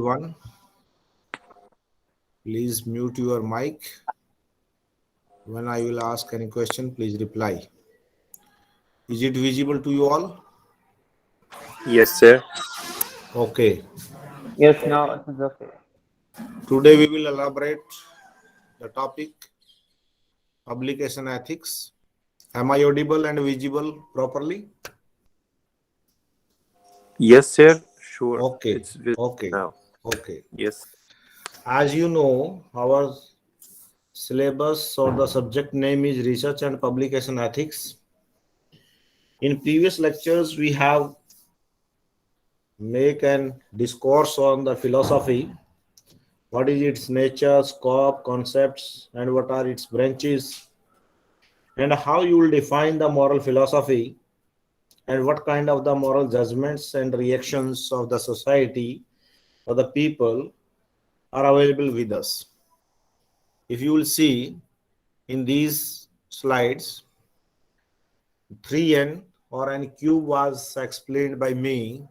everyone. Please mute your mic. When I will ask any question, please reply. Is it visible to you all? Yes, sir. Okay. Yes, now it is okay. Today we will elaborate the topic publication ethics. Am I audible and visible properly? Yes, sir. Sure. Okay. It's visible Okay. now. Okay. Yes. As you know, our syllabus or the subject name is research and publication ethics. In previous lectures, we have make an discourse on the philosophy, what is its nature, scope, concepts, and what are its branches, and how you will define the moral philosophy, and what kind of the moral judgments and reactions of the society or the people are available with us. If you will see in these slides, 3N or N cube was explained by me,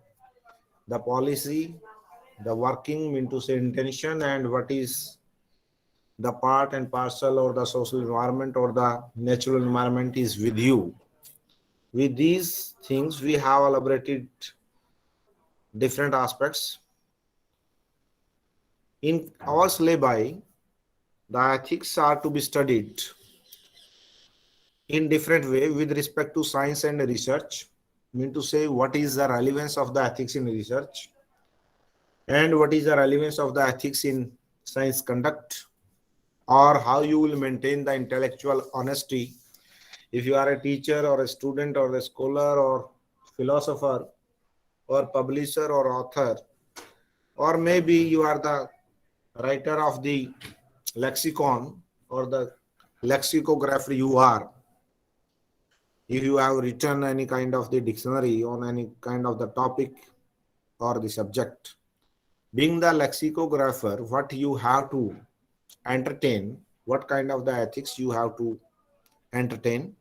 the policy, the working into say intention, and what is the part and parcel or the social environment or the natural environment is with you. With these things, we have elaborated different aspects. In our syllabi, the ethics are to be studied in different way with respect to science and research. Mean to say what is the relevance of the ethics in research and what is the relevance of the ethics in science conduct, or how you will maintain the intellectual honesty if you are a teacher or a student or a scholar or philosopher or publisher or author, or maybe you are the writer of the lexicon or the lexicographer you are, if you have written any kind of the dictionary on any kind of the topic or the subject, being the lexicographer, what you have to entertain, what kind of the ethics you have to entertain,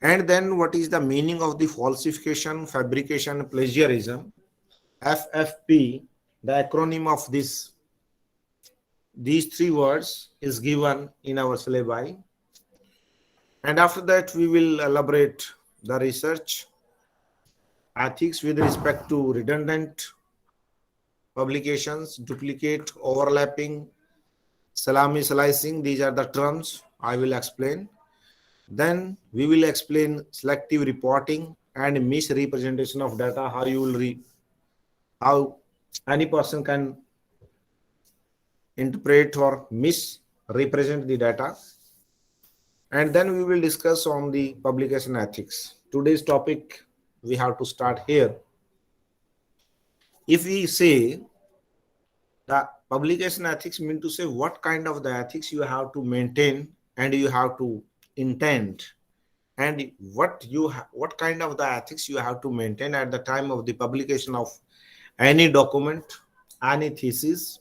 and then what is the meaning of the falsification, fabrication, plagiarism, FFP, the acronym of these three words is given in our syllabi. And after that, we will elaborate the research ethics with respect to redundant publications, duplicate, overlapping, salami slicing. These are the terms I will explain. Then we will explain selective reporting and misrepresentation of data, how you will how any person can interpret or misrepresent the data. And then we will discuss on the publication ethics. Today's topic we have to start here. If we say the publication ethics, mean to say what kind of the ethics you have to maintain and you have to intend, and what kind of the ethics you have to maintain at the time of the publication of any document, any thesis,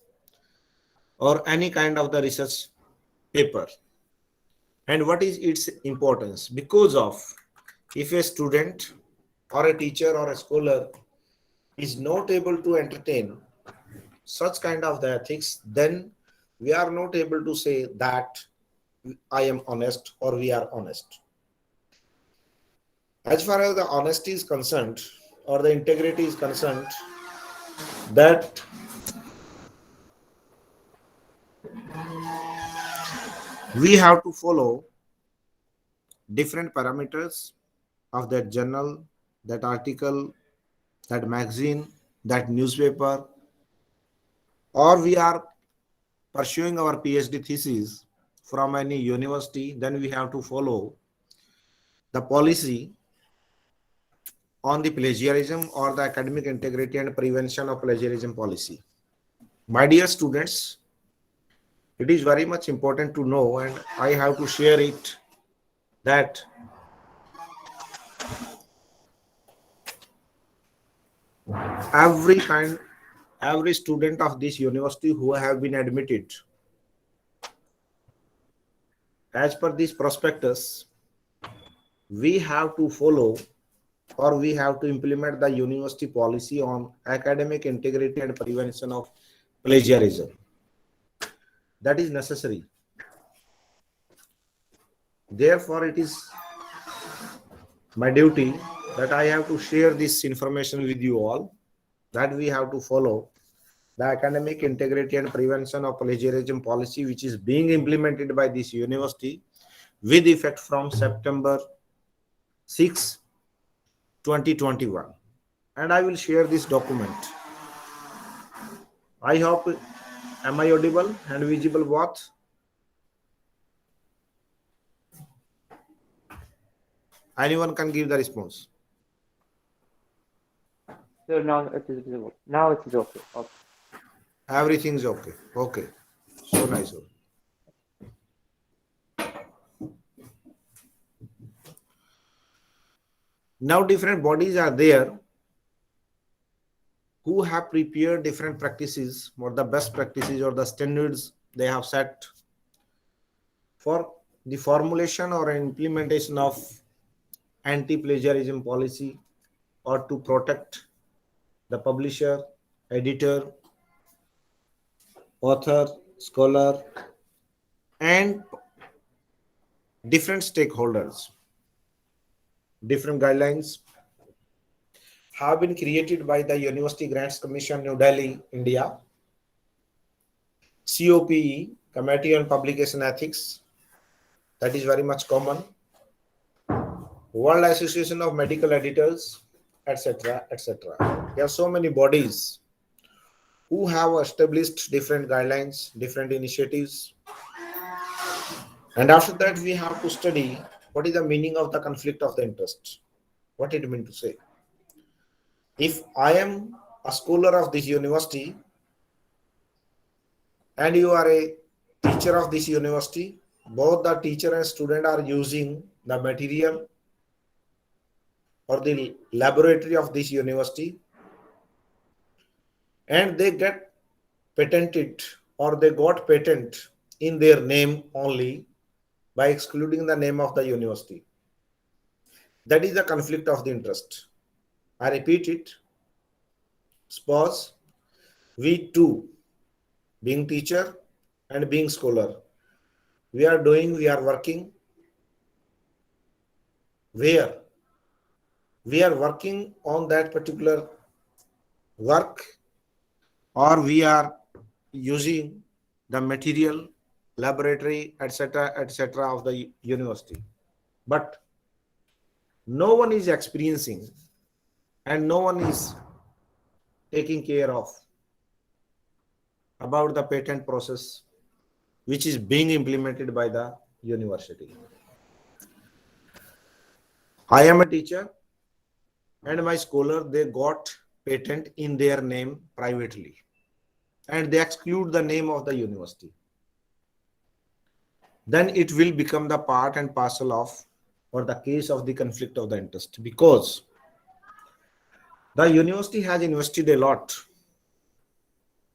or any kind of the research paper, and what is its importance. Because of, if a student or a teacher or a scholar is not able to entertain such kind of the ethics, then we are not able to say that I am honest or we are honest. As far as the honesty is concerned or the integrity is concerned, that we have to follow different parameters of that journal, that article, that magazine, that newspaper, or we are pursuing our PhD thesis from any university, then we have to follow the policy on the plagiarism or the academic integrity and prevention of plagiarism policy. My dear students, it is very much important to know, and I have to share it, that every kind, every student of this university who have been admitted, as per this prospectus, we have to follow or we have to implement the university policy on academic integrity and prevention of plagiarism. That is necessary. Therefore, it is my duty that I have to share this information with you all, that we have to follow the academic integrity and prevention of plagiarism policy, which is being implemented by this university with effect from September 6, 2021. And I will share this document. I hope, am I audible and visible both? Anyone can give the response. So now it is visible. Now it is okay. Okay. Everything is okay. Okay. So nice. Now different bodies are there who have prepared different practices or the best practices or the standards they have set for the formulation or implementation of anti-plagiarism policy, or to protect the publisher, editor, author, scholar, and different stakeholders. Different guidelines have been created by the University Grants Commission, New Delhi, India, COPE, Committee on Publication Ethics, that is very much common, World Association of Medical Editors, etc., etc. There are so many bodies who have established different guidelines, different initiatives. And after that, we have to study what is the meaning of the conflict of the interest. What it means to say. If I am a scholar of this university and you are a teacher of this university, both the teacher and student are using the material or the laboratory of this university, and they get patented or they got patent in their name only by excluding the name of the university. That is the conflict of the interest. I repeat it. Suppose we two, being teacher and being scholar, we are working where we are working on that particular work, or we are using the material, laboratory, etc., etc. of the university. But no one is experiencing and no one is taking care of about the patent process which is being implemented by the university. I am a teacher and my scholar, they got patent in their name privately and they exclude the name of the university. Then it will become the part and parcel of, or the case of the conflict of the interest, because the university has invested a lot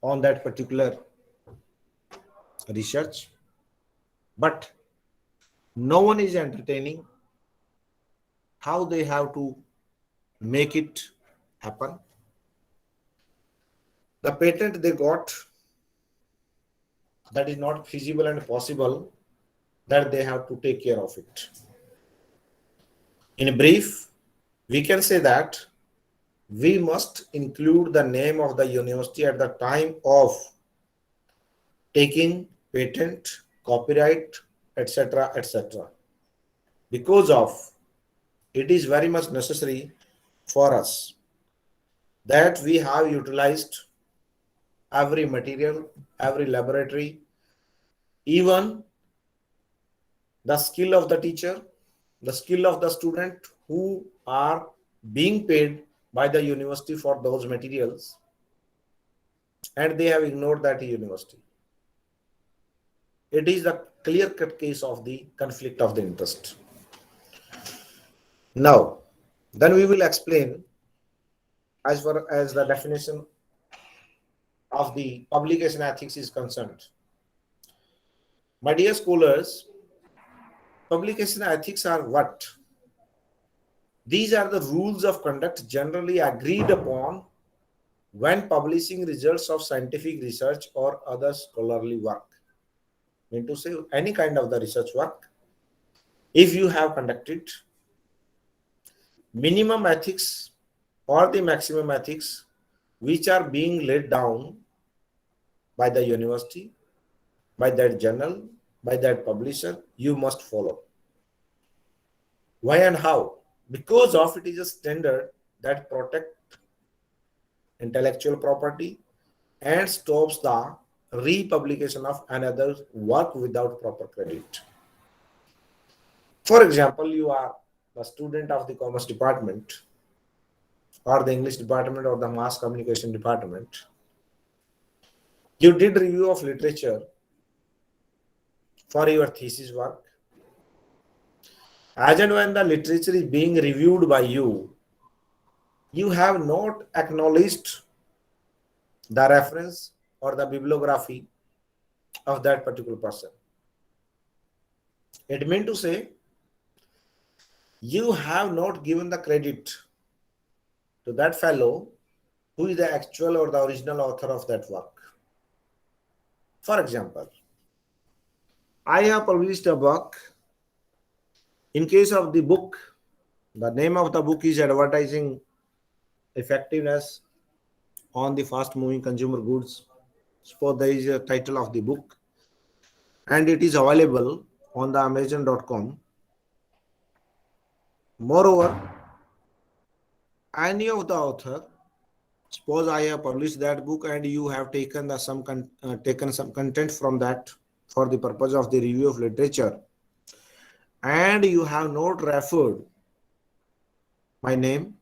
on that particular research, but no one is entertaining how they have to make it happen. The patent they got, that is not feasible and possible, that they have to take care of it. In brief, we can say that we must include the name of the university at the time of taking patent, copyright, etc., etc. Because of it is very much necessary for us that we have utilized every material, every laboratory, even the skill of the teacher, the skill of the student who are being paid by the university for those materials, and they have ignored that university. It is the clear-cut case of the conflict of the interest. Now, then we will explain as far as the definition of the publication ethics is concerned. My dear scholars, publication ethics are what? These are the rules of conduct generally agreed upon when publishing results of scientific research or other scholarly work. Mean to say any kind of the research work, if you have conducted, minimum ethics or the maximum ethics which are being laid down by the university, by that journal, by that publisher, you must follow. Why and how? Because of it is a standard that protect intellectual property and stops the republication of another work without proper credit. For example, you are a student of the commerce department or the English department or the mass communication department. You did review of literature for your thesis work. As and when the literature is being reviewed by you, you have not acknowledged the reference or the bibliography of that particular person. It means to say, you have not given the credit to that fellow who is the actual or the original author of that work. For example, I have published a book. In case of the book, the name of the book is Advertising Effectiveness on the Fast Moving Consumer Goods. Suppose there is a title of the book and it is available on the Amazon.com. Moreover, any of the author, suppose I have published that book and you have taken some content from that for the purpose of the review of literature, and you have not referred my name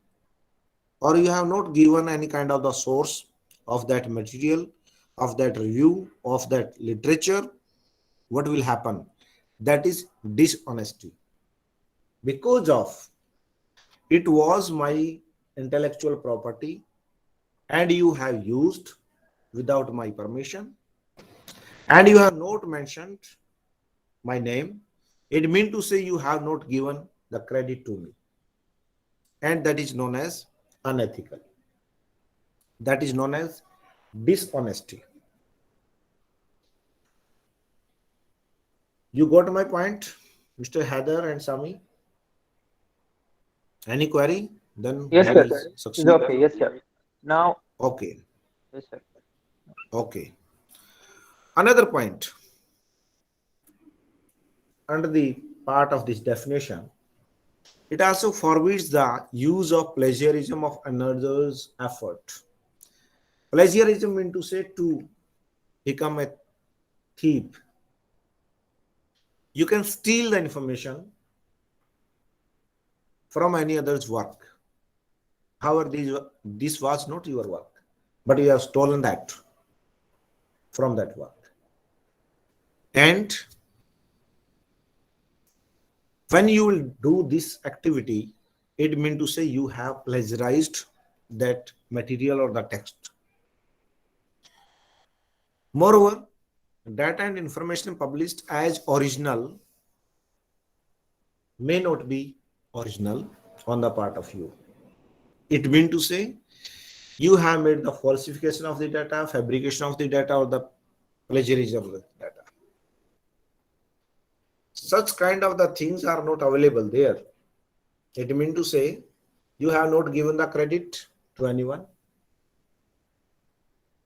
or you have not given any kind of the source of that material, of that review, of that literature, what will happen? That is dishonesty. Because of it was my intellectual property and you have used without my permission and you have not mentioned my name, it means to say you have not given the credit to me, and that is known as unethical. That is known as dishonesty. You got my point, Mr. Heather and Sami? Any query? Then Yes, we sir. will It's succeed. okay. Yes, sir. Now, Okay. yes, sir. Okay. Another point under the part of this definition, it also forbids the use of plagiarism of another's effort. Plagiarism means to say to become a thief. You can steal the information from any other's work. However, this was not your work, but you have stolen that from that work. And when you will do this activity, it means to say you have plagiarized that material or the text. Moreover, data and information published as original may not be original on the part of you. It means to say you have made the falsification of the data, fabrication of the data, or the plagiarism of the data. Such kind of the things are not available there. It means to say you have not given the credit to anyone,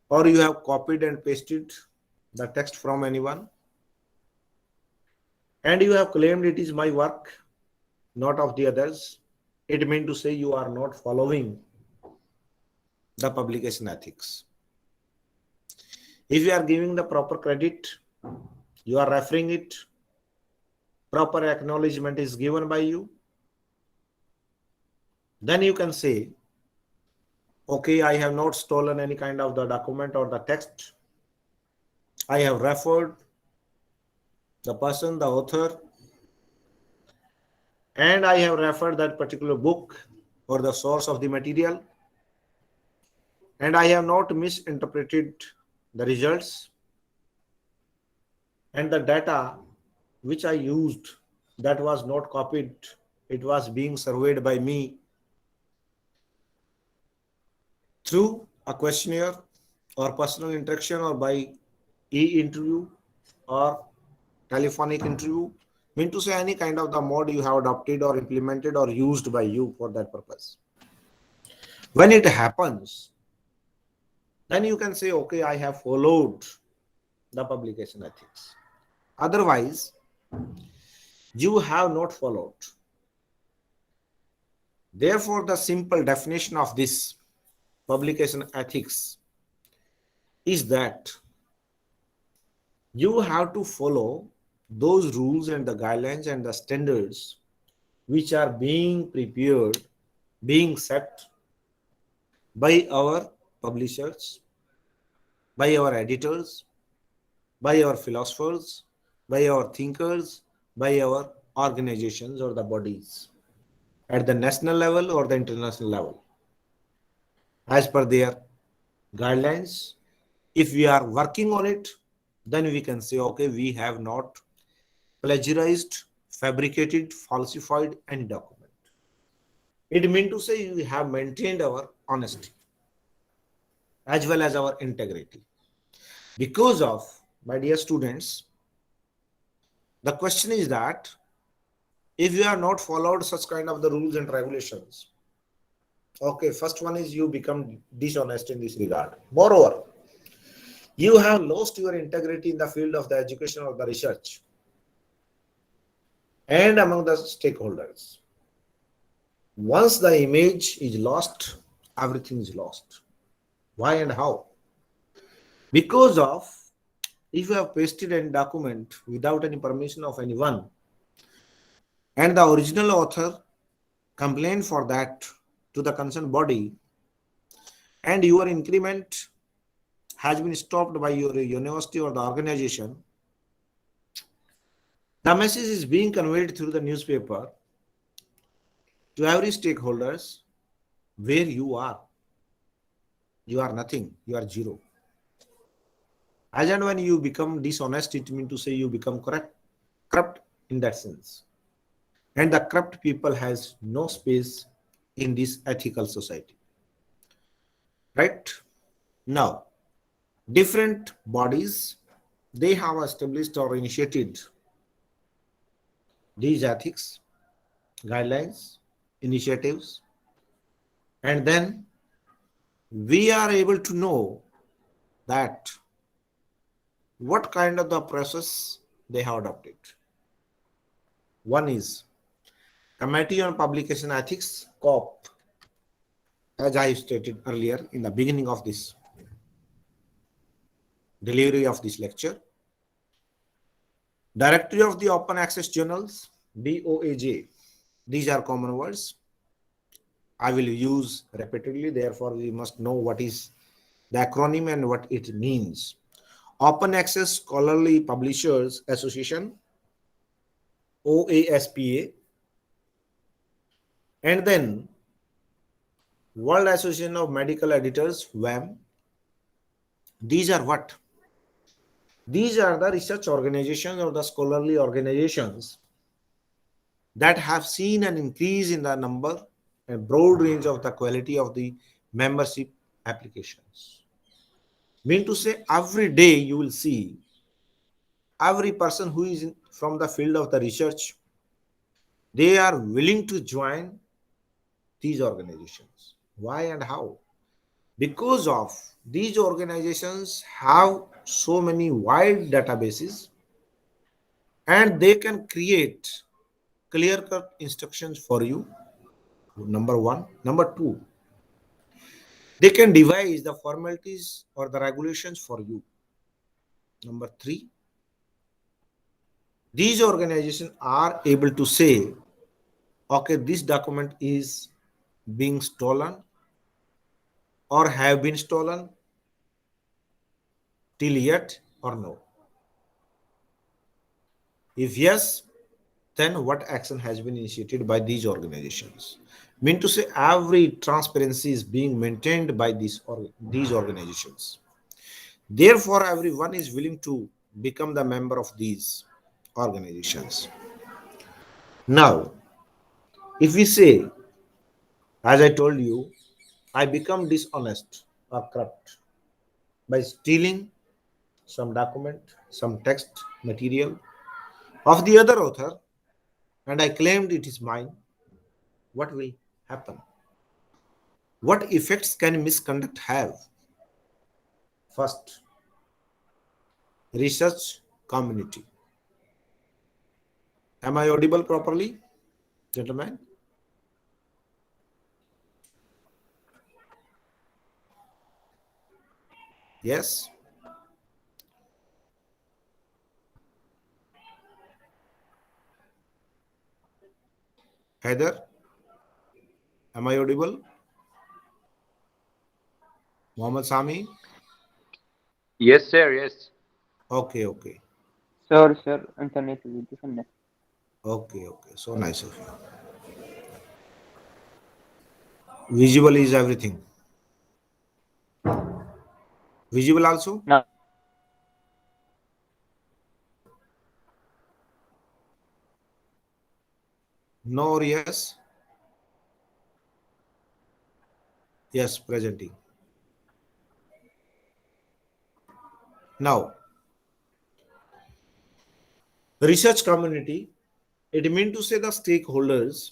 or you have copied and pasted the text from anyone, and you have claimed it is my work, not of the others. It means to say you are not following the publication ethics. If you are giving the proper credit, you are referring it, proper acknowledgement is given by you, then you can say, okay, I have not stolen any kind of the document or the text. I have referred the person, the author, and I have referred that particular book or the source of the material, and I have not misinterpreted the results, and the data which I used that was not copied, it was being surveyed by me through a questionnaire or personal interaction or by e-interview or telephonic interview, mean to say any kind of the mode you have adopted or implemented or used by you for that purpose. When it happens, then you can say, okay, I have followed the publication ethics. Otherwise, you have not followed. Therefore, the simple definition of this publication ethics is that you have to follow those rules and the guidelines and the standards which are being prepared, being set by our publishers, by our editors, by our philosophers, by our thinkers, by our organizations or the bodies at the national level or the international level. As per their guidelines, if we are working on it, then we can say, okay, we have not plagiarized, fabricated, falsified any document. It means to say we have maintained our honesty as well as our integrity. Because of, my dear students, the question is that if you have not followed such kind of the rules and regulations, okay, first one is you become dishonest in this regard. Moreover, you have lost your integrity in the field of the education or the research and among the stakeholders. Once the image is lost, everything is lost. Why and how? Because of, if you have pasted a document without any permission of anyone, and the original author complained for that to the concerned body, and your increment has been stopped by your university or the organization, the message is being conveyed through the newspaper to every stakeholders where you are. You are nothing, you are zero. As and when you become dishonest, it means to say you become corrupt in that sense. And the corrupt people has no space in this ethical society. Right? Now, different bodies, they have established or initiated these ethics, guidelines, initiatives, and then we are able to know that what kind of the process they have adopted. One is Committee on Publication Ethics, COP, as I stated earlier in the beginning of this delivery of this lecture. Directory of the Open Access Journals, DOAJ. These are common words. I will use repeatedly, therefore we must know what is the acronym and what it means. Open Access Scholarly Publishers Association, OASPA, and then World Association of Medical Editors, WAM. These are what? These are the research organizations or the scholarly organizations that have seen an increase in the number and broad range of the quality of the membership applications. Mean to say, every day you will see every person who is from the field of the research, they are willing to join these organizations. Why and how? Because of these organizations have so many wide databases and they can create clear-cut instructions for you. Number one. Number two, they can devise the formalities or the regulations for you. Number three, these organizations are able to say, okay, this document is being stolen or have been stolen till yet or no. If yes, then what action has been initiated by these organizations? Mean to say, every transparency is being maintained by these organizations. Therefore, everyone is willing to become the member of these organizations. Now, If we say, as I told you, I become dishonest or corrupt by stealing some document, some text material of the other author, and I claimed it is mine, what will happen? What effects can misconduct have? First, research community. Am I audible properly, gentlemen? Yes? Heather, am I audible? Mohammed Sami? Yes, sir. Yes. Okay, okay. Sir, internet is disconnected. Okay, okay. So nice of you. Visible is everything. Visible also? Now, No or yes? Yes, presenting. Now, research community, it means to say the stakeholders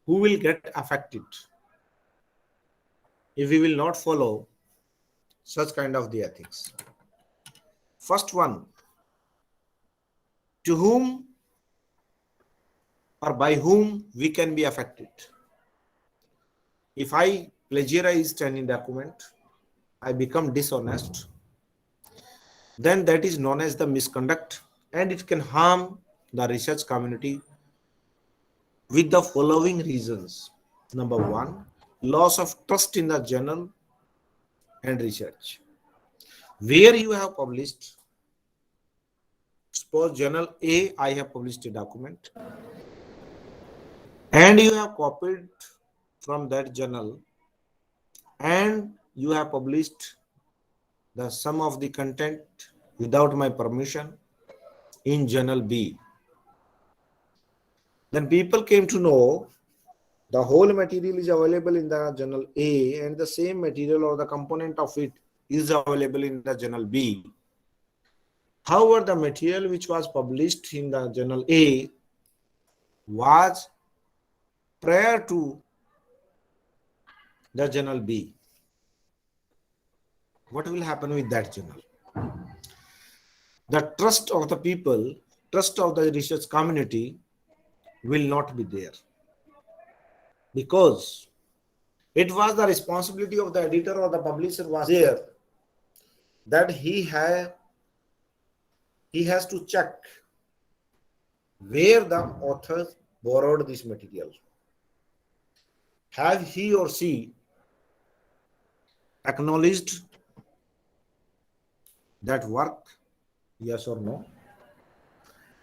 who will get affected if we will not follow such kind of the ethics. First one, to whom or by whom we can be affected. If I plagiarize any document, I become dishonest, then that is known as the misconduct, and it can harm the research community with the following reasons. Number one, loss of trust in the journal and research. Where you have published, suppose journal A, I have published a document, and you have copied from that journal, and you have published the sum of the content without my permission in journal B. Then people came to know the whole material is available in the journal A, and the same material or the component of it is available in the journal B. However, the material which was published in the journal A was prior to the journal B. What will happen with that journal? The trust of the people, trust of the research community will not be there, because it was the responsibility of the editor or the publisher was there that he has to check where the author borrowed this material. Have he or she acknowledged that work? Yes or no?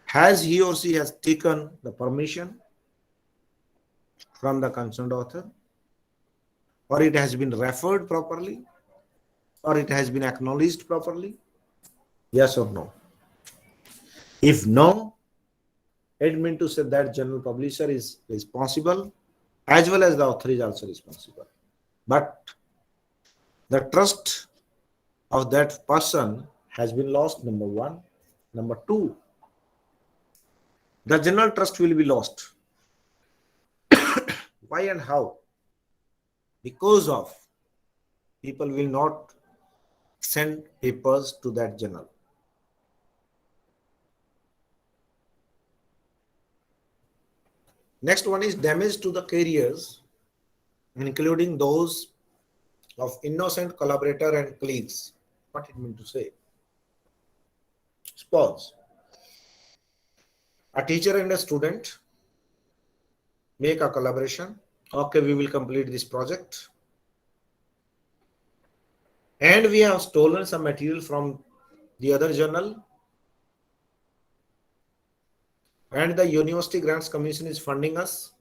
Has he or she has taken the permission from the concerned author, or it has been referred properly, or it has been acknowledged properly? Yes or no? If no, it means to say that journal publisher is responsible, as well as the author is also responsible. But the trust of that person has been lost, number one. Number two, the general trust will be lost. Why and how? Because of people will not send papers to that journal. Next one is damage to the careers, including those of innocent collaborator and colleagues. What it means to say? Suppose a teacher and a student make a collaboration. Okay, we will complete this project. And we have stolen some material from the other journal. And the University Grants Commission is funding us.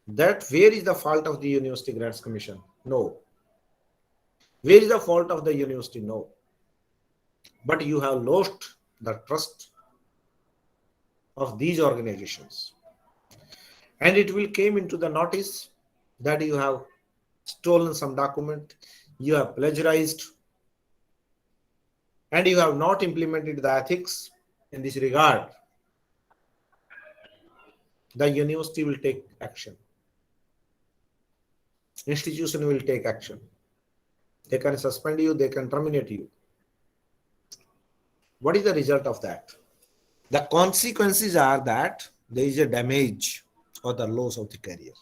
That where is the fault of the University Grants Commission? No. Where is the fault of the university? No. But you have lost the trust of these organizations. And it will came into the notice that you have stolen some document, you have plagiarized, and you have not implemented the ethics in this regard. The university will take action. Institution will take action. They can suspend you, they can terminate you. What is the result of that? The consequences are that there is a damage or the loss of the career.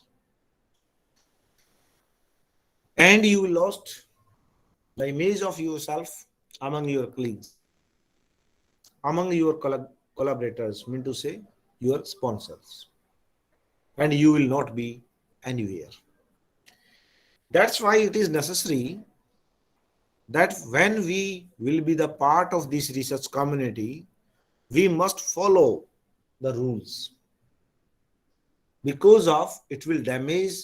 And you lost the image of yourself among your colleagues, among your collaborators, mean to say your sponsors. And you will not be anywhere. That's why it is necessary that when we will be the part of this research community, we must follow the rules, because of it will damage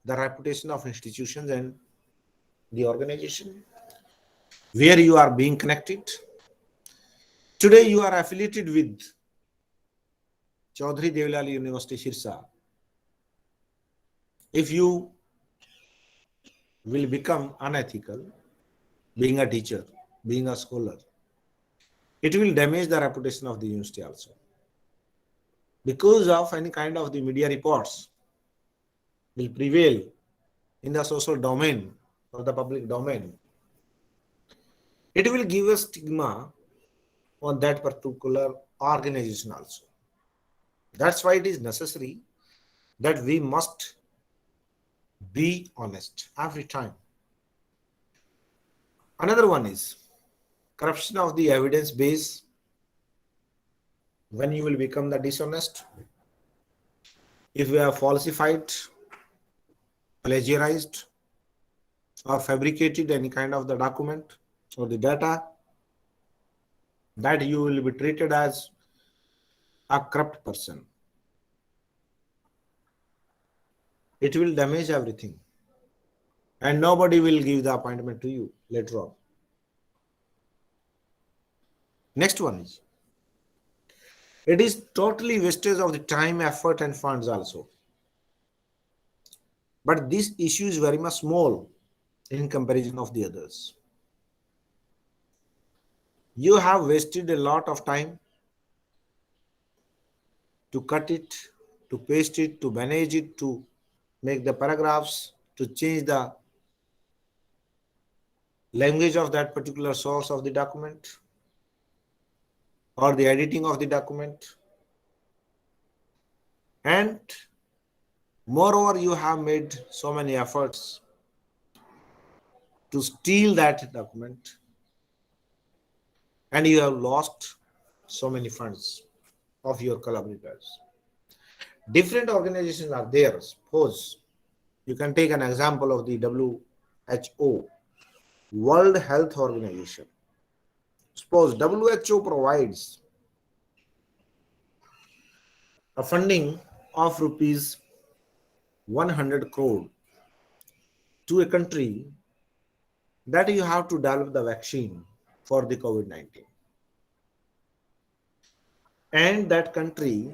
the reputation of institutions and the organization where you are being connected. Today you are affiliated with Chaudhary Deolal University, Sirsa. If you will become unethical, being a teacher, being a scholar, it will damage the reputation of the university also. Because of any kind of the media reports will prevail in the social domain or the public domain, it will give a stigma on that particular organization also. That's why it is necessary that we must be honest every time. Another one is corruption of the evidence base. When you will become the dishonest, if you have falsified, plagiarized, or fabricated any kind of the document or the data, that you will be treated as a corrupt person. It will damage everything. And nobody will give the appointment to you later on. Next one is, it is totally wastage of the time, effort, and funds also. But this issue is very much small in comparison of the others. You have wasted a lot of time to cut it, to paste it, to manage it, to make the paragraphs, to change the language of that particular source of the document, or the editing of the document. And moreover, you have made so many efforts to steal that document, and you have lost so many funds of your collaborators. Different organizations are there. Suppose you can take an example of the WHO, World Health Organization. Suppose WHO provides a funding of rupees 100 crore to a country that you have to develop the vaccine for the COVID-19. And that country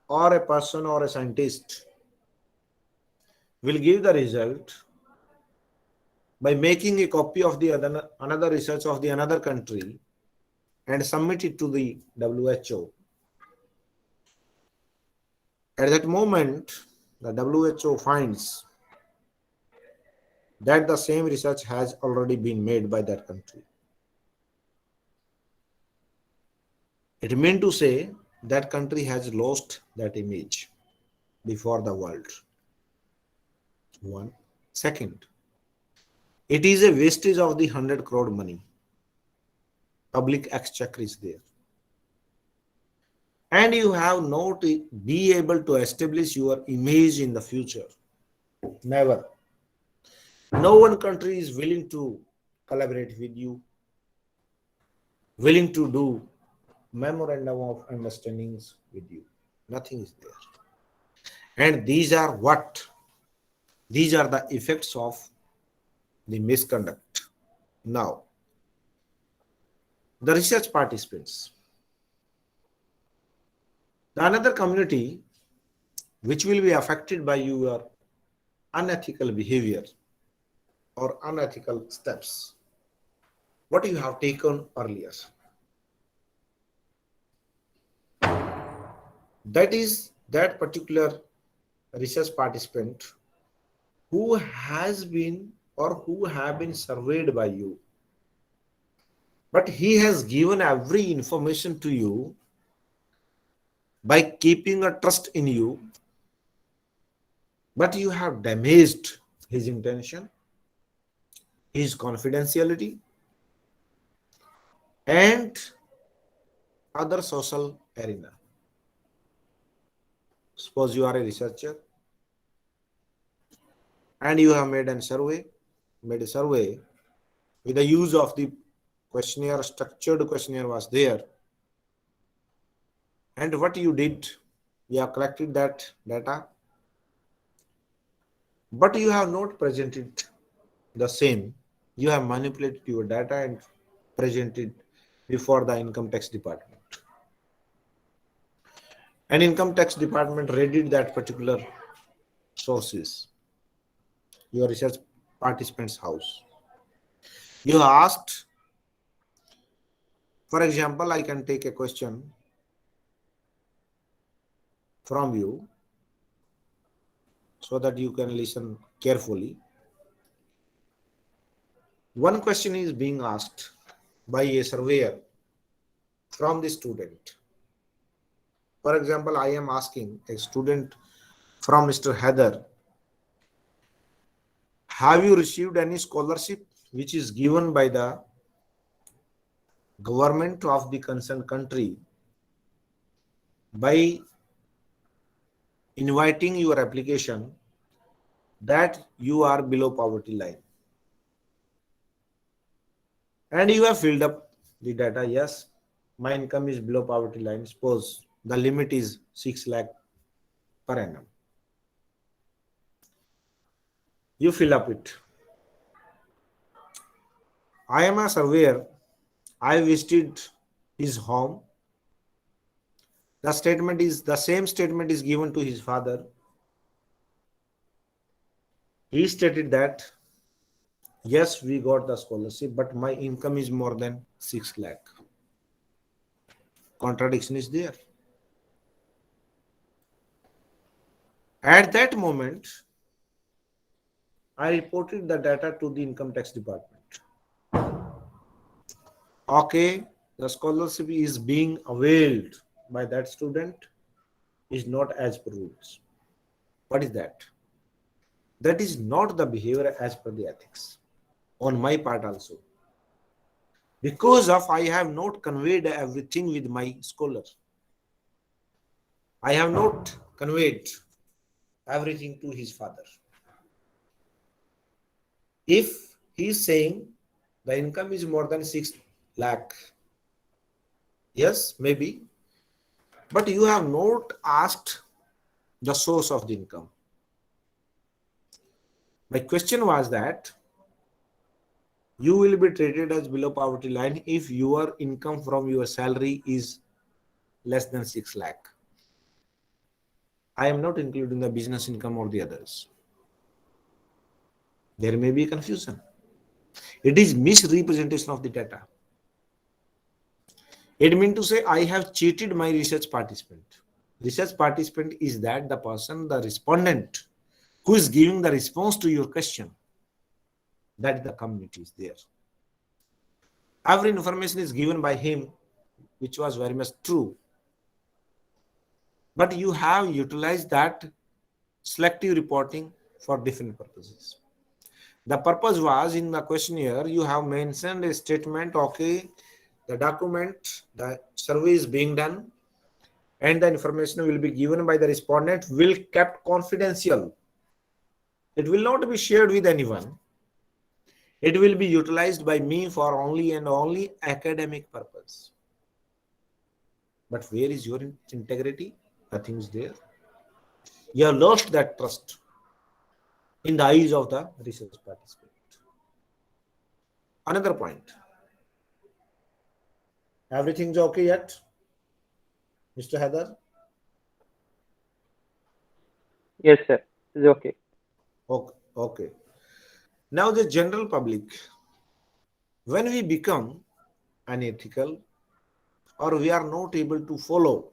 or a person or a scientist will give the result by making a copy of the another research of the another country and submit it to the WHO. At that moment, the WHO finds that the same research has already been made by that country. It means to say that country has lost that image before the world. One. Second, it is a wastage of the 100 crore money. Public exchequer is there. And you have not be able to establish your image in the future. Never. No one country is willing to collaborate with you, willing to do memorandum of understandings with you. Nothing is there. And these are what? These are the effects of the misconduct. Now, the research participants, The another community which will be affected by your unethical behavior or unethical steps, what you have taken earlier. That is that particular research participant who has been or who have been surveyed by you, but he has given every information to you by keeping a trust in you, but you have damaged his intention, his confidentiality, and other social arena. Suppose you are a researcher and you have made a survey with the use of the questionnaire, structured questionnaire was there. And what you did, you have collected that data, but you have not presented the same. You have manipulated your data and presented before the income tax department. And income tax department raided that particular sources, your research participant's house. You asked, for example, I can take a question from you so that you can listen carefully. One question is being asked by a surveyor from the student. For example, I am asking a student from Mr. Heather, have you received any scholarship which is given by the government of the concerned country by inviting your application that you are below poverty line? And you have filled up the data. Yes, my income is below poverty line. Suppose the limit is 6 lakh per annum. You fill up it. I am a surveyor. I visited his home. The same statement is given to his father. He stated that, yes, we got the scholarship, but my income is more than 6 lakh. Contradiction is there. At that moment, I reported the data to the income tax department. Okay, the scholarship is being availed by that student is not as per rules. What is that? That is not the behavior as per the ethics on my part also. Because of I have not conveyed everything with my scholar. I have not conveyed everything to his father. If he is saying the income is more than 6 lakh, yes, maybe, but you have not asked the source of the income. My question was that you will be treated as below poverty line if your income from your salary is less than 6 lakh. I am not including the business income or the others. There may be confusion. It is misrepresentation of the data. It means to say I have cheated my research participant. Research participant is that the person, the respondent, who is giving the response to your question. That the community is there. Every information is given by him, which was very much true. But you have utilized that selective reporting for different purposes. The purpose was in the questionnaire, you have mentioned a statement, okay, the document, the survey is being done, and the information will be given by the respondent will kept confidential. It will not be shared with anyone. It will be utilized by me for only and only academic purpose. But where is your integrity? Nothing is there. You have lost that trust in the eyes of the research participant. Another point. Everything's okay yet, Mr. Heather? Yes, sir. It's okay. Okay. Okay. Now the general public, when we become unethical or we are not able to follow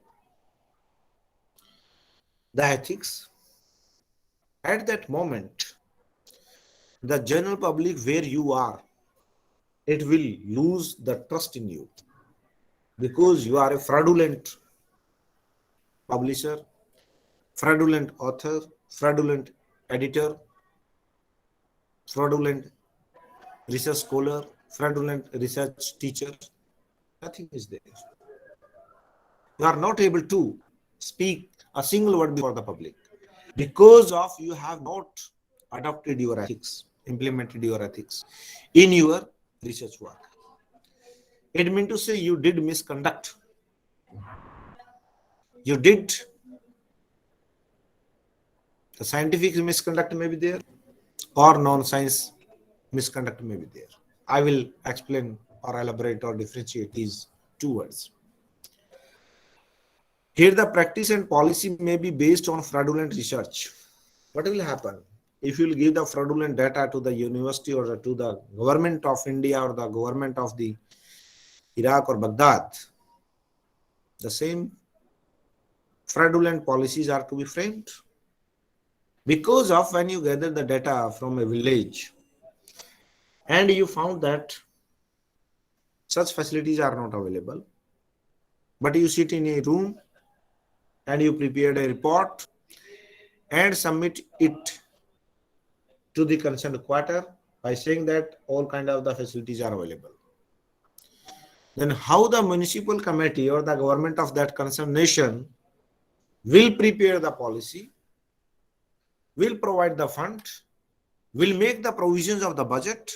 the ethics, at that moment, the general public where you are, it will lose the trust in you because you are a fraudulent publisher, fraudulent author, fraudulent editor, fraudulent research scholar, fraudulent research teacher. Nothing is there. You are not able to speak a single word before the public because of you have not adopted your ethics, implemented your ethics in your research work. It means to say you did misconduct. You did the scientific misconduct may be there or non-science misconduct may be there. I will explain or elaborate or differentiate these two words. Here the practice and policy may be based on fraudulent research. What will happen? If you will give the fraudulent data to the university or to the government of India or the government of the Iraq or Baghdad, the same fraudulent policies are to be framed. Because of when you gather the data from a village and you found that such facilities are not available, but you sit in a room and you prepared a report and submit it to the concerned quarter by saying that all kind of the facilities are available. Then how the municipal committee or the government of that concerned nation will prepare the policy, will provide the fund, will make the provisions of the budget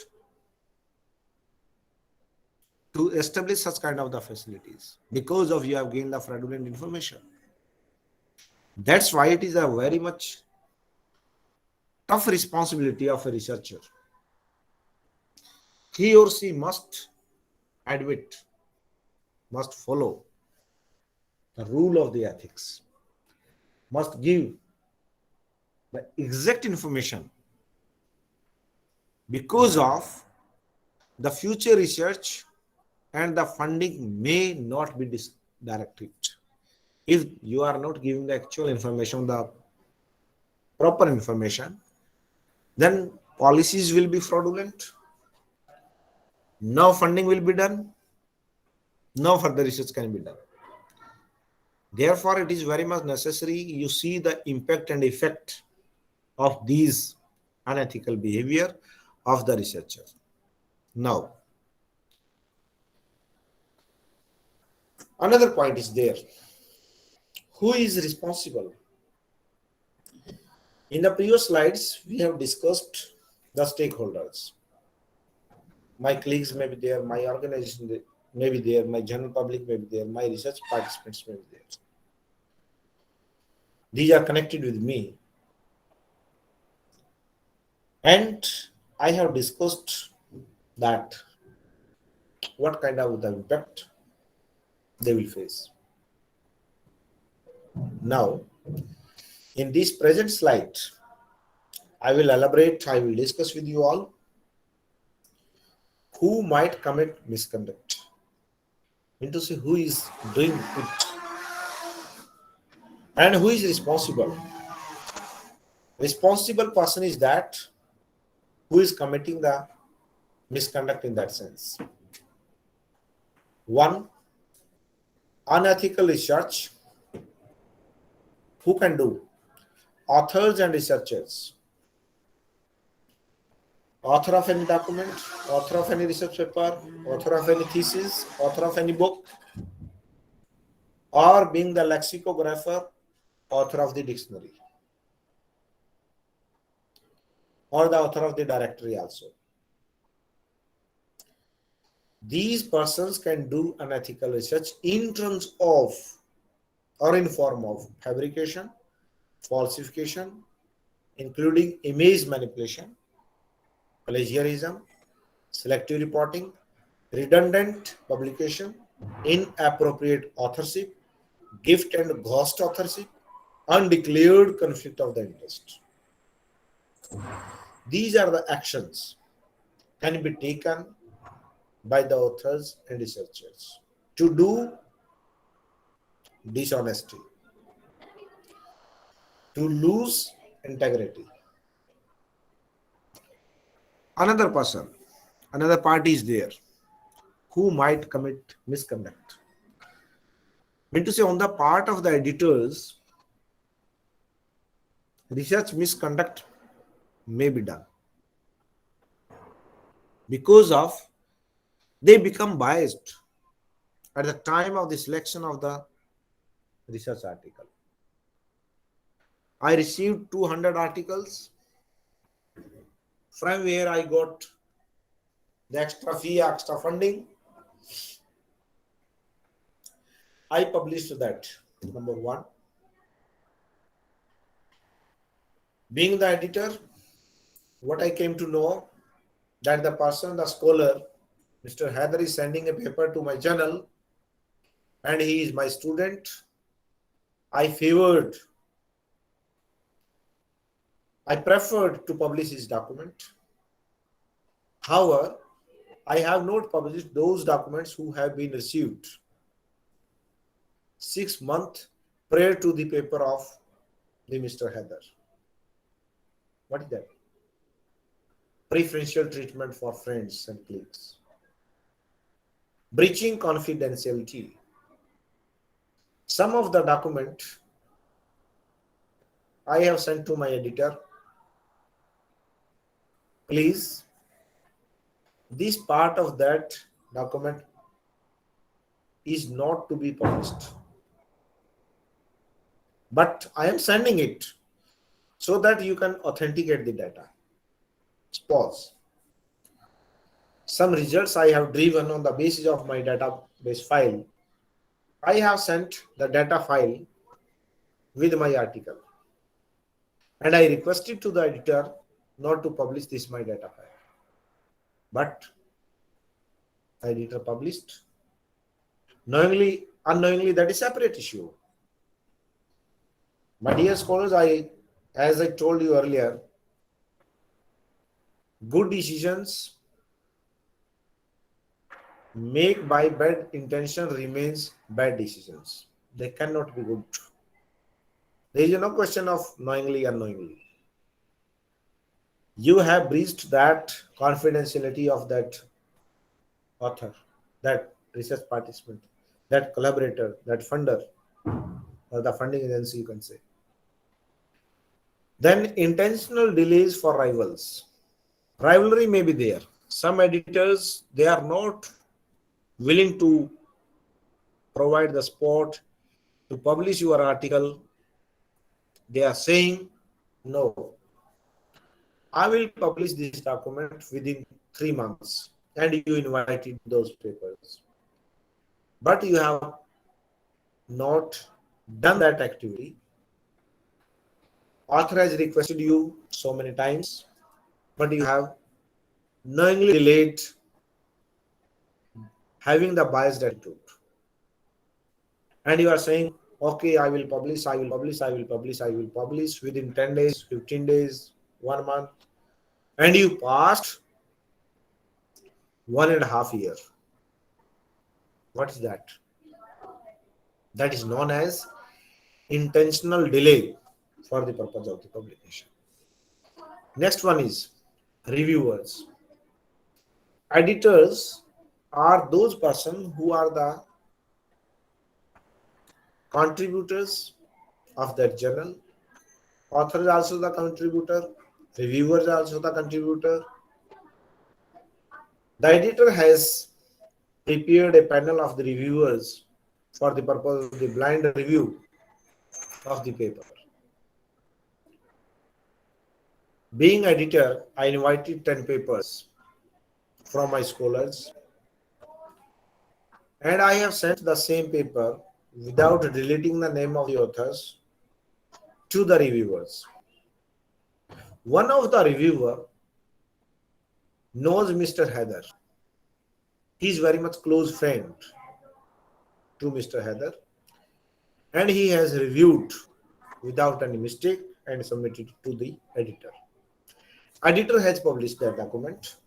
to establish such kind of the facilities because of you have gained the fraudulent information. That's why it is a very much tough responsibility of a researcher. He or she must admit, must follow the rule of the ethics, must give the exact information because of the future research and the funding may not be directed. If you are not giving the actual information, the proper information, then policies will be fraudulent. No funding will be done. No further research can be done. Therefore, it is very much necessary you see the impact and effect of these unethical behavior of the researcher. Now, another point is there. Who is responsible? In the previous slides, we have discussed the stakeholders. My colleagues may be there, my organization may be there, my general public may be there, my research participants may be there. These are connected with me. And I have discussed that what kind of the impact they will face. Now, in this present slide, I will elaborate, I will discuss with you all who might commit misconduct. I mean to say who is doing it and who is responsible. Responsible person is that who is committing the misconduct in that sense. One, unethical research. Who can do? Authors and researchers. Author of any document, author of any research paper, author of any thesis, author of any book, or being the lexicographer, author of the dictionary, or the author of the directory also. These persons can do unethical research in terms of or in form of fabrication, falsification, including image manipulation, plagiarism, selective reporting, redundant publication, inappropriate authorship, gift and ghost authorship, undeclared conflict of the interest. These are the actions can be taken by the authors and researchers to do dishonesty, to lose integrity. Another person, another party is there who might commit misconduct. Mean to say, on the part of the editors, research misconduct may be done because of they become biased at the time of the selection of the research article. I received 200 articles from where I got the extra fee, extra funding. I published that, number one. Being the editor, what I came to know that the person, the scholar, Mr. Haider is sending a paper to my journal and he is my student. I preferred to publish his document. However, I have not published those documents who have been received 6 months prior to the paper of the Mr. Haider. What is that? Preferential treatment for friends and colleagues. Breaching confidentiality. Some of the document I have sent to my editor. Please, this part of that document is not to be published. But I am sending it so that you can authenticate the data. Pause. Some results I have driven on the basis of my database file. I have sent the data file with my article. And I requested to the editor not to publish this my data file. But the editor published. Knowingly, unknowingly, that is a separate issue. My dear scholars, as I told you earlier, good decisions made by bad intention remains bad decisions. They cannot be good. There is no question of knowingly, unknowingly. You have breached that confidentiality of that author, that research participant, that collaborator, that funder, or the funding agency, you can say. Then intentional delays for rivals. Rivalry may be there. Some editors, they are not willing to provide the support to publish your article. They are saying, no, I will publish this document within 3 months, and you invited those papers. But you have not done that activity. Author has requested you so many times, but you have knowingly delayed having the biased attitude. And you are saying, okay, I will publish within 10 days, 15 days, 1 month. And you passed 1.5 years. What is that? That is known as intentional delay for the purpose of the publication. Next one is reviewers. Editors are those persons who are the contributors of that journal. Author is also the contributor. Reviewer is also the contributor. The editor has prepared a panel of the reviewers for the purpose of the blind review of the paper. Being editor, I invited 10 papers from my scholars, and I have sent the same paper without deleting the name of the authors to the reviewers. One of the reviewer knows Mr. Haider. He is very much close friend to Mr. Haider, and he has reviewed without any mistake and submit it to the editor. Editor has published that document.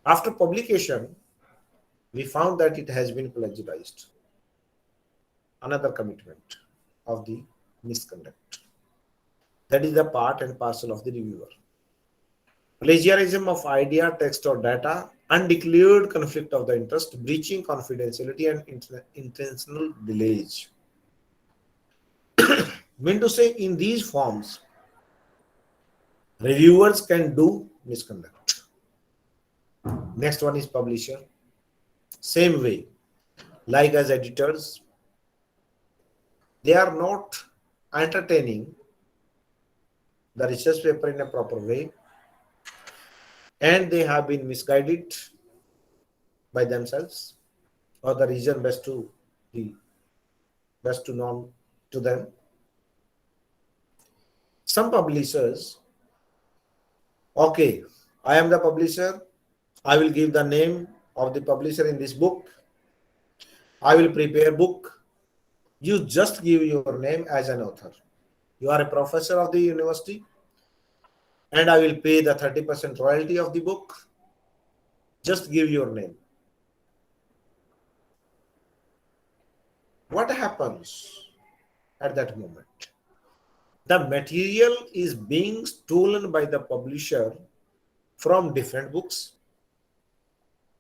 After publication, we found that it has been plagiarized. Another commitment of the misconduct. That is the part and parcel of the reviewer. Plagiarism of idea, text, or data, undeclared conflict of the interest, breaching confidentiality, and intentional delays. Mean to say, in these forms, reviewers can do misconduct. Next one is publisher. Same way, like as editors, they are not entertaining the research paper in a proper way, and they have been misguided by themselves or the reason best to known to them. Some publishers, okay, I am the publisher, I will give the name of the publisher in this book, I will prepare book, you just give your name as an author. You are a professor of the university, and I will pay the 30% royalty of the book. Just give your name. What happens at that moment? The material is being stolen by the publisher from different books,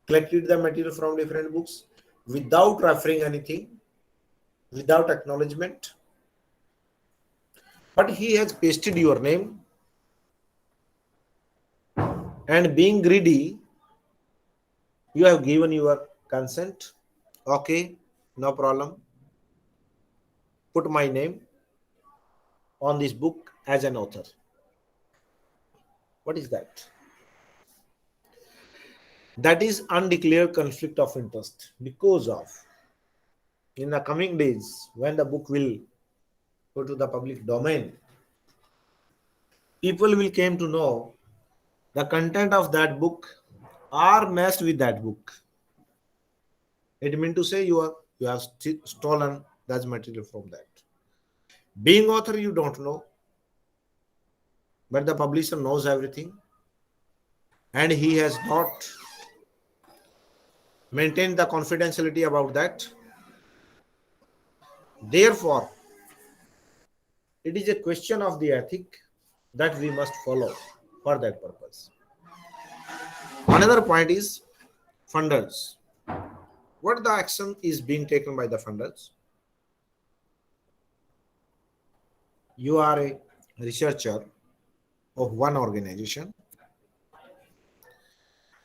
collected the material from different books without referring anything, without acknowledgement. But he has pasted your name, and being greedy, you have given your consent. Okay, no problem. Put my name on this book as an author. What is that? That is undeclared conflict of interest, because of in the coming days when the book will go to the public domain, people will came to know the content of that book are matched with that book. It means to say you have stolen that material from that. Being author, you don't know, but the publisher knows everything, and he has not maintained the confidentiality about that. Therefore, it is a question of the ethic that we must follow for that purpose. Another point is funders. What the action is being taken by the funders? You are a researcher of one organization,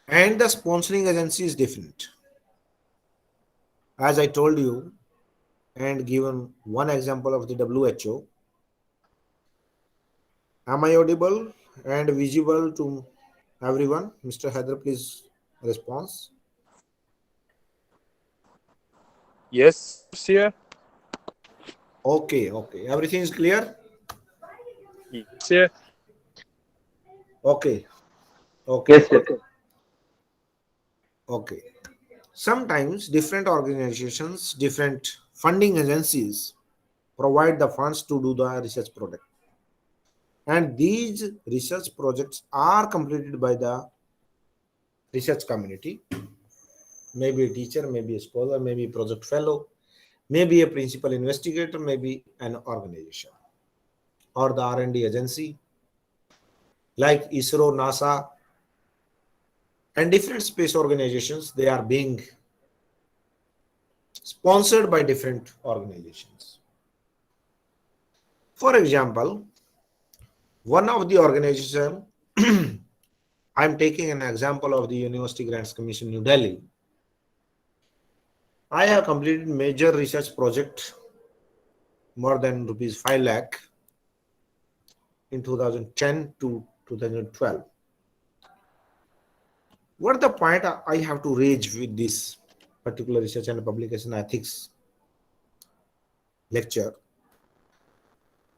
and the sponsoring agency is different. As I told you and given one example of the WHO, am I audible and visible to everyone? Mr. Heather, please response. Yes, sir. Okay. Everything is clear? Yes, sir. Okay. Yes, sir. Okay. Sometimes different organizations, different funding agencies provide the funds to do the research project. And these research projects are completed by the research community, maybe a teacher, maybe a scholar, maybe a project fellow, maybe a principal investigator, maybe an organization or the R&D agency like ISRO, NASA, and different space organizations. They are being sponsored by different organizations. For example, one of the organization, I'm taking an example of the University Grants Commission, New Delhi. I have completed major research project more than rupees 5 lakh in 2010 to 2012. What is the point I have to raise with this particular research and publication ethics lecture?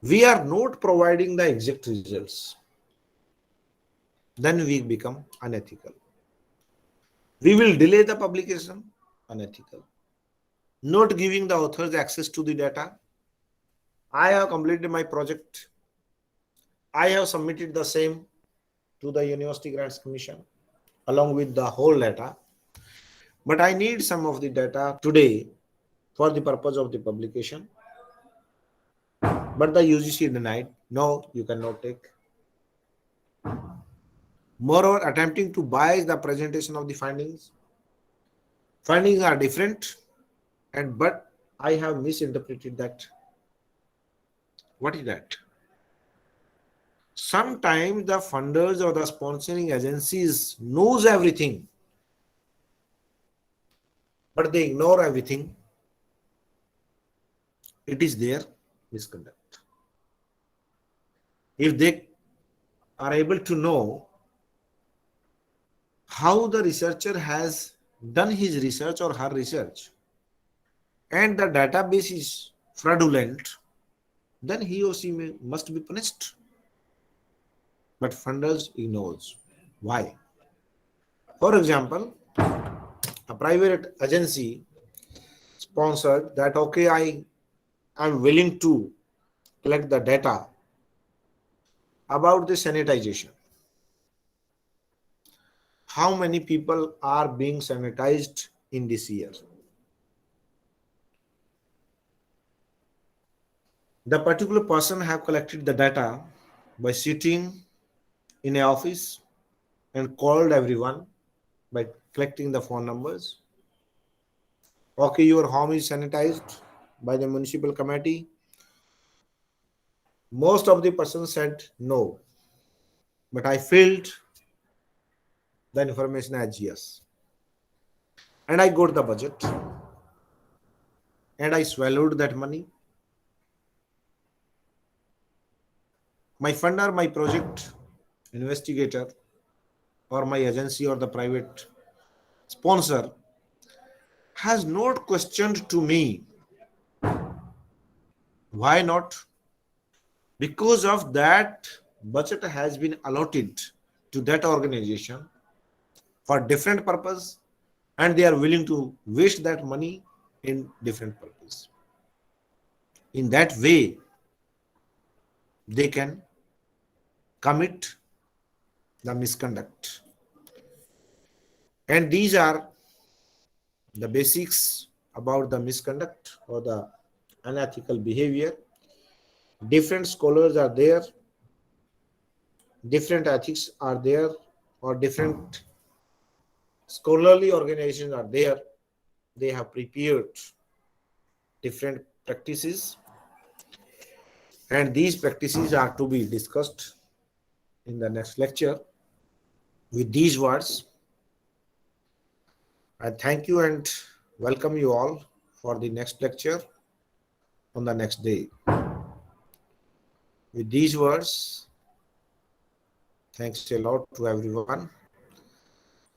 We are not providing the exact results. Then we become unethical. We will delay the publication, unethical. Not giving the authors access to the data, I have completed my project. I have submitted the same to the University Grants Commission along with the whole data. But I need some of the data today for the purpose of the publication. But the UGC denied. No, you cannot take. Moreover, attempting to bias the presentation of the findings. Findings are different, but I have misinterpreted that. What is that? Sometimes the funders or the sponsoring agencies knows everything, but they ignore everything. It is their misconduct. If they are able to know how the researcher has done his research or her research and the database is fraudulent, then he or she must be punished. But funders ignores. Why? For example, a private agency sponsored that, okay, I am willing to collect the data about the sanitization. How many people are being sanitized in this year? The particular person have collected the data by sitting in an office and called everyone by collecting the phone numbers. Okay, your home is sanitized by the municipal committee. Most of the persons said no, but I filled the information as yes. And I got the budget and I swallowed that money. My funder, my project investigator, or my agency or the private sponsor has not questioned to me. Why not? Because of that budget has been allotted to that organization for different purpose, and they are willing to waste that money in different purpose. In that way, they can commit the misconduct. And these are the basics about the misconduct or the unethical behavior. Different scholars are there, different ethics are there, or different scholarly organizations are there. They have prepared different practices, and these practices are to be discussed in the next lecture. With these words, I thank you and welcome you all for the next lecture on the next day. With these words, thanks a lot to everyone.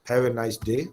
Have a nice day.